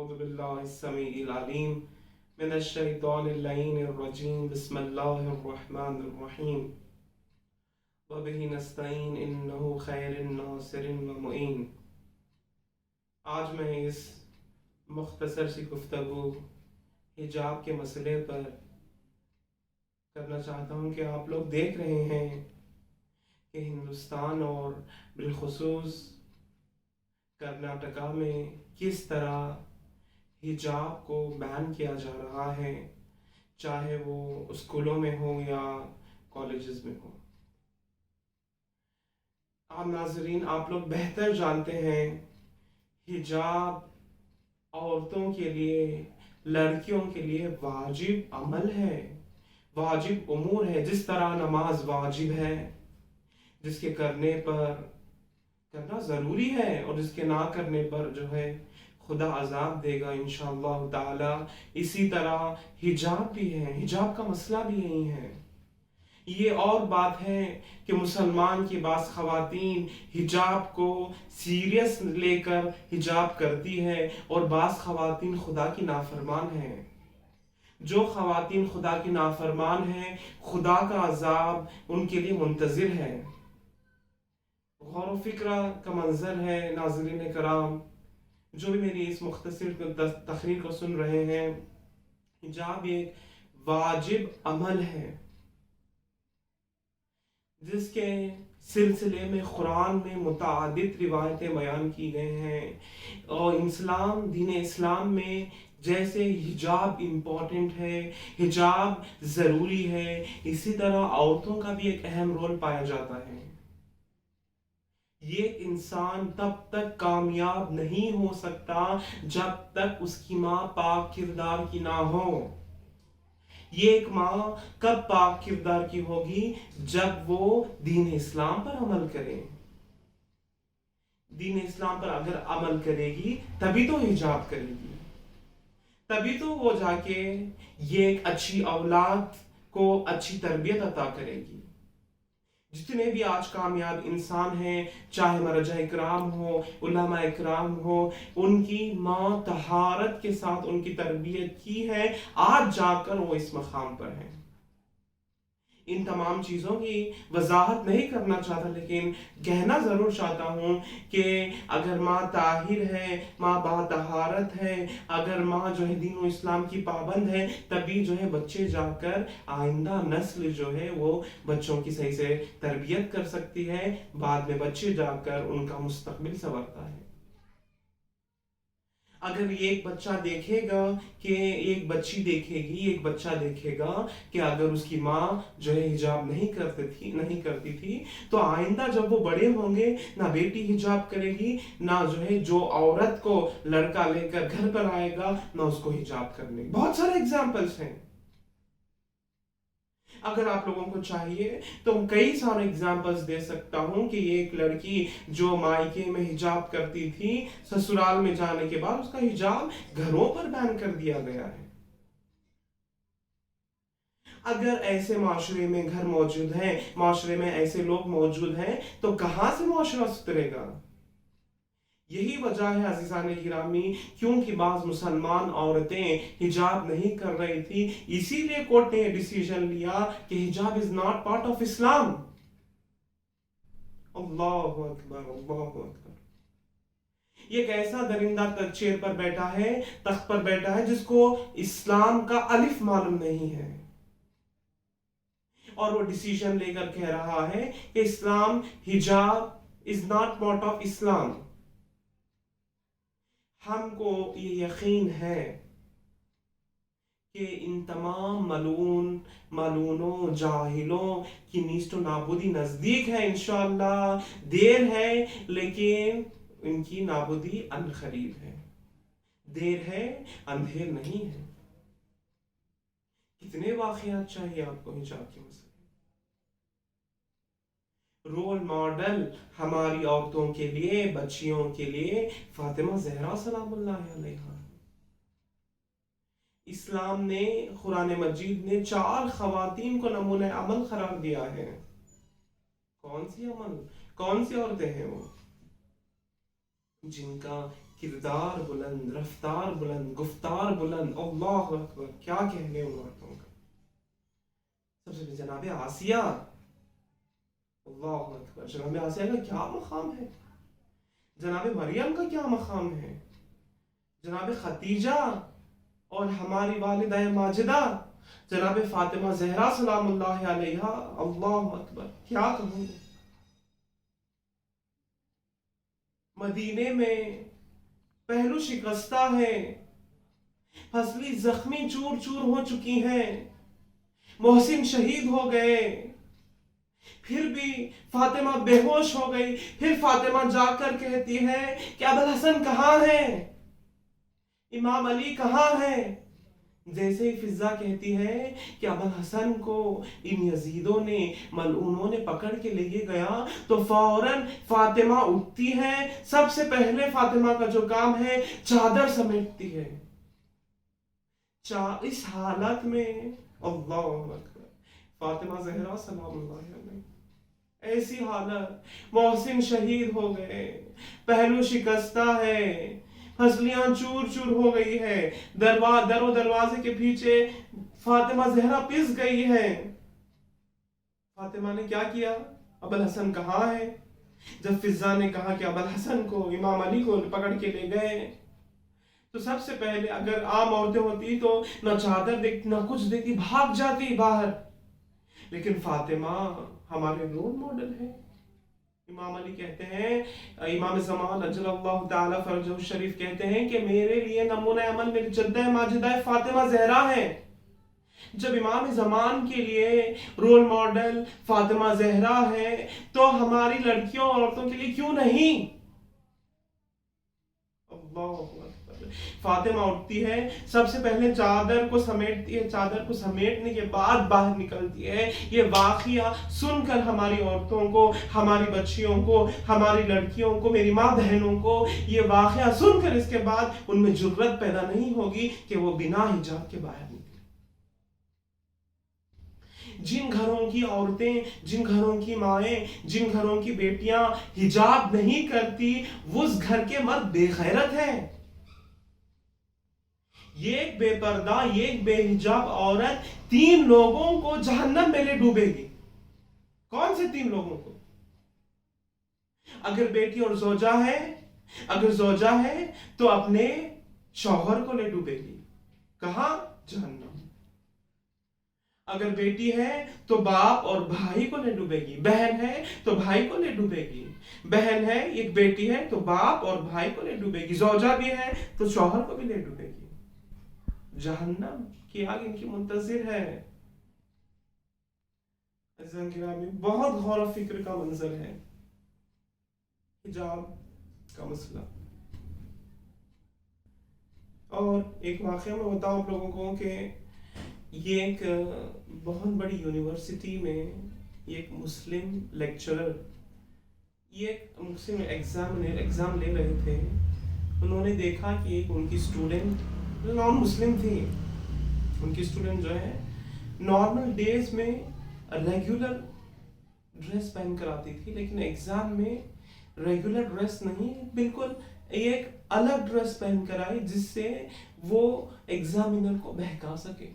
أعوذ بالله السميع العليم من الشيطان اللعين الرجيم بسم الله الرحمن الرحيم وبه نستعين إنه خير الناصر ومعين۔ آج میں اس مختصر سی گفتگو حجاب کے مسئلے پر کرنا چاہتا ہوں کہ آپ لوگ دیکھ رہے ہیں کہ ہندوستان اور بالخصوص کرناٹکا میں کس طرح حجاب کو بین کیا جا رہا ہے، چاہے وہ اسکولوں میں ہو یا کالجز میں ہو۔ آپ ناظرین، آپ لوگ بہتر جانتے ہیں حجاب عورتوں کے لیے، لڑکیوں کے لیے واجب عمل ہے، واجب امور ہے۔ جس طرح نماز واجب ہے، جس کے کرنے ضروری ہے اور جس کے نہ کرنے پر جو ہے خدا عذاب دے گا انشاءاللہ تعالی، اسی طرح حجاب بھی ہے۔ حجاب کا مسئلہ بھی یہی ہے۔ یہ اور بات ہے کہ مسلمان کی بعض خواتین حجاب کو سیریس لے کر حجاب کرتی ہے اور بعض خواتین خدا کی نافرمان ہیں۔ جو خواتین خدا کی نافرمان ہیں، خدا کا عذاب ان کے لیے منتظر ہے۔ غور و فکرہ کا منظر ہے ناظرین کرام، جو بھی میری اس مختصر تقریر کو سن رہے ہیں۔ حجاب ایک واجب عمل ہے جس کے سلسلے میں قرآن میں متعدد روایتیں بیان کی گئے ہیں، اور دین اسلام میں جیسے حجاب امپورٹنٹ ہے، حجاب ضروری ہے، اسی طرح عورتوں کا بھی ایک اہم رول پایا جاتا ہے۔ یہ انسان تب تک کامیاب نہیں ہو سکتا جب تک اس کی ماں پاک کردار کی نہ ہو۔ یہ ایک ماں کب پاک کردار کی ہوگی؟ جب وہ دین اسلام پر عمل کرے۔ دین اسلام پر اگر عمل کرے گی تبھی تو حجاب کرے گی، تبھی تو وہ جا کے یہ ایک اچھی اولاد کو اچھی تربیت عطا کرے گی۔ جتنے بھی آج کامیاب انسان ہیں، چاہے مرجع اکرام ہو، علماء اکرام ہو، ان کی ماں طہارت کے ساتھ ان کی تربیت کی ہے، آج جا کر وہ اس مقام پر ہیں۔ ان تمام چیزوں کی وضاحت نہیں کرنا چاہتا، لیکن کہنا ضرور چاہتا ہوں کہ اگر ماں طاہر ہے، ماں با طہارت ہے، اگر ماں جو ہے دین و اسلام کی پابند ہے، تبھی جو ہے بچے جا کر آئندہ نسل جو ہے وہ بچوں کی صحیح سے تربیت کر سکتی ہے، بعد میں بچے جا کر ان کا مستقبل سنورتا ہے۔ اگر ایک بچہ دیکھے گا کہ ایک بچی دیکھے گی، ایک بچہ دیکھے گا کہ اگر اس کی ماں جو ہے حجاب نہیں کرتی تھی، تو آئندہ جب وہ بڑے ہوں گے، نہ بیٹی حجاب کرے گی، نہ جو ہے جو عورت کو لڑکا لے کر گھر پر آئے گا، نہ اس کو حجاب کرنے۔ بہت سارے اگزامپلس ہیں۔ اگر آپ لوگوں کو چاہیے تو کئی سارے اگزامپلس دے سکتا ہوں کہ ایک لڑکی جو مائکے میں حجاب کرتی تھی، سسرال میں جانے کے بعد اس کا حجاب گھروں پر بین کر دیا گیا ہے۔ اگر ایسے معاشرے میں گھر موجود ہیں، معاشرے میں ایسے لوگ موجود ہیں، تو کہاں سے معاشرہ سدھرے گا؟ یہی وجہ ہے عزیزان گرامی، کیونکہ بعض مسلمان عورتیں حجاب نہیں کر رہی تھی، اسی لیے کورٹ نے ڈیسیژن لیا کہ حجاب از ناٹ پارٹ آف اسلام۔ اللہ اکبر، اللہ اکبر۔ یہ ایک ایسا درندہ چیئر پر بیٹھا ہے، تخت پر بیٹھا ہے، جس کو اسلام کا الف معلوم نہیں ہے، اور وہ ڈیسیژن لے کر کہہ رہا ہے کہ اسلام، حجاب از ناٹ پارٹ آف اسلام۔ ہم کو یہ یقین ہے کہ ان تمام ملونوں، جاہلوں کی نیست و نابودی نزدیک ہے، انشاءاللہ دیر ہے لیکن ان کی نابودی عنقریب ہے۔ دیر ہے، اندھیر نہیں ہے۔ کتنے واقعات چاہیے آپ کو حجاب کے مسئلے؟ رول ماڈل ہماری عورتوں کے لیے، بچیوں کے لیے فاطمہ زہرا سلام اللہ علیہا۔ اسلام نے، قرآن مجید نے 4 خواتین کو نمونہ عمل قرار دیا ہے۔ کون سی عورتیں ہیں وہ؟ جن کا کردار بلند، رفتار بلند، گفتار بلند، اللہ اکبر، کیا کہنے ان عورتوں کا. سب سے جناب آسیہ، اللہ اکبر، جناب آسیہ کا کیا مقام ہے، جناب مریم کا کیا مقام ہے، جناب ختیجہ اور ہماری والدہ ماجدہ جناب فاطمہ زہرا سلام اللہ علیہا، اللہ اکبر، کیا کہوں. مدینے میں پہلو شکستہ ہے، پھسلی زخمی چور چور ہو چکی ہیں، محسن شہید ہو گئے، پھر بھی فاطمہ بے ہوش ہو گئی. پھر فاطمہ جا کر کہتی ہے کہ ابوالحسن کہاں ہے، امام علی کہاں ہے. جیسے ہی فضا کہتی ہے کہ ابوالحسن کو ان یزیدوں نے، ملعونوں نے پکڑ کے لے گیا، تو فوراً فاطمہ اٹھتی ہے. سب سے پہلے فاطمہ کا جو کام ہے چادر سمیٹتی ہے. اس حالت میں اللہ اکبر، فاطمہ زہرا سلام اللہ علیہ، ایسی حالت، محسن شہید ہو گئے، پہلو شکستہ ہے، پھسلیاں چور چور ہو گئی ہے، در و دروازے کے پیچھے فاطمہ زہرا پس گئی ہے. فاطمہ نے کیا کیا، ابوالحسن کہاں ہے. جب فضا نے کہا کہ ابوالحسن کو، امام علی کو پکڑ کے لے گئے، تو سب سے پہلے اگر عام عورتیں ہوتی تو نہ چادر دیکھتی نہ کچھ دیکھتی، بھاگ جاتی باہر. لیکن فاطمہ ہمارے رول ماڈل ہے. امام علی کہتے ہیں، امام زمان اجل اللہ تعالی فرجہ الشریف کہتے ہیں کہ میرے لیے نمونہ عمل میری جدہ ماجدہ فاطمہ زہرا ہے. جب امام زمان کے لیے رول ماڈل فاطمہ زہرا ہے تو ہماری لڑکیوں اور عورتوں کے لیے کیوں نہیں. اللہ اکبر. فاطمہ اٹھتی ہے، سب سے پہلے چادر کو سمیٹتی ہے، چادر کو سمیٹنے کے بعد باہر نکلتی ہے. یہ واقعہ سن کر ہماری عورتوں کو، ہماری بچیوں کو، ہماری لڑکیوں کو، میری ماں بہنوں کو یہ واقعہ سن کر اس کے بعد ان میں جرت پیدا نہیں ہوگی کہ وہ بنا حجاب کے باہر نکلیں. جن گھروں کی عورتیں، جن گھروں کی مائیں، جن گھروں کی بیٹیاں حجاب نہیں کرتی، اس گھر کے مرد بے غیرت ہیں. یہ ایک بے پردہ، یہ ایک بے حجاب عورت 3 لوگوں کو جہنم میں لے ڈوبے گی. کون سے 3 لوگوں کو؟ اگر بیٹی اور زوجہ ہے، اگر زوجہ ہے تو اپنے شوہر کو لے ڈوبے گی. کہاں؟ جہنم. اگر بیٹی ہے تو باپ اور بھائی کو لے ڈوبے گی. بہن ہے تو بھائی کو لے ڈوبے گی. بہن ہے، ایک بیٹی ہے تو باپ اور بھائی کو لے ڈوبے گی. زوجہ بھی ہے تو شوہر کو بھی لے ڈوبے گی. جہنم کی آگ ان کی منتظر ہے. عزیزان گرامی، بہت غور و فکر کا منظر ہے حجاب کا مسئلہ. اور ایک واقعہ میں بتاؤں آپ لوگوں کو کہ یہ ایک بہت بڑی یونیورسٹی میں ایک مسلم لیکچرر، یہ ایک مسلم ایگزام لے رہے تھے. انہوں نے دیکھا کہ ایک ان کی اسٹوڈنٹ نان مسلم تھی. ان کی اسٹوڈنٹ جو ہے نارمل ڈیز میں ریگولر ڈریس پہن کر آتی تھی، لیکن ایگزام میں ریگولر ڈریس نہیں، بالکل ایک الگ ڈریس پہن کر آئی جس سے وہ ایگزامینر کو بہکا سکے.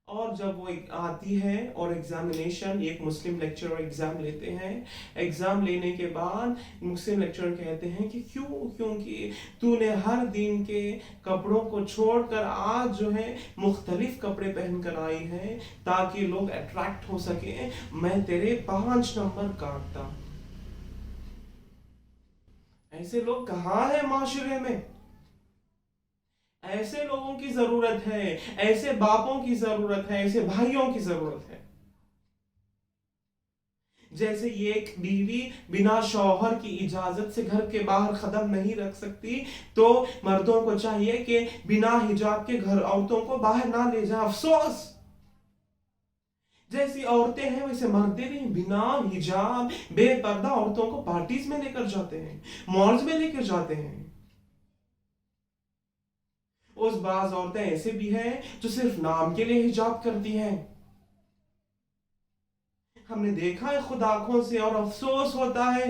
اور جب وہ آتی ہے اور ایگزامینیشن، ایک مسلم لیکچرر ایگزام لیتے ہیں، ایگزام لینے کے بعد مسلم لیکچرر کہتے ہیں کہ کیونکہ تو نے ہر دن کے کپڑوں کو چھوڑ کر آج جو ہے مختلف کپڑے پہن کر آئی ہیں تاکہ لوگ اٹریکٹ ہو سکیں، میں تیرے 5 نمبر کاٹتا. ایسے لوگ کہاں ہیں معاشرے میں؟ ایسے لوگوں کی ضرورت ہے، ایسے باپوں کی ضرورت ہے، ایسے بھائیوں کی ضرورت ہے. جیسے یہ ایک بیوی بنا شوہر کی اجازت سے گھر کے باہر قدم نہیں رکھ سکتی، تو مردوں کو چاہیے کہ بنا حجاب کے گھر عورتوں کو باہر نہ لے جائیں. افسوس، جیسی عورتیں ہیں ویسے مردیں بھی بنا حجاب بے پردہ عورتوں کو پارٹیز میں لے کر جاتے ہیں، مالز میں لے کر جاتے ہیں. اس بعض عورتیں ایسے بھی ہیں جو صرف نام کے لیے حجاب کرتی ہیں. ہم نے دیکھا ہے خود آنکھوں سے، اور افسوس ہوتا ہے.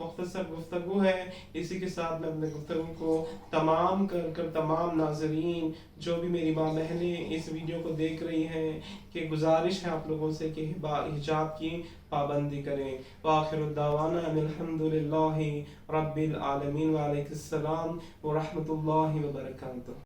مختصر گفتگو ہے. اسی کے ساتھ میں اپنے گفتگو کو تمام کر تمام ناظرین جو بھی میری ماں بہنیں اس ویڈیو کو دیکھ رہی ہیں کہ گزارش ہے آپ لوگوں سے کہ حجاب کی پابندی کریں. وآخر الدعوانا ان الحمد للہ رب العالمین. وعلیکم السلام ورحمۃ اللہ وبرکاتہ.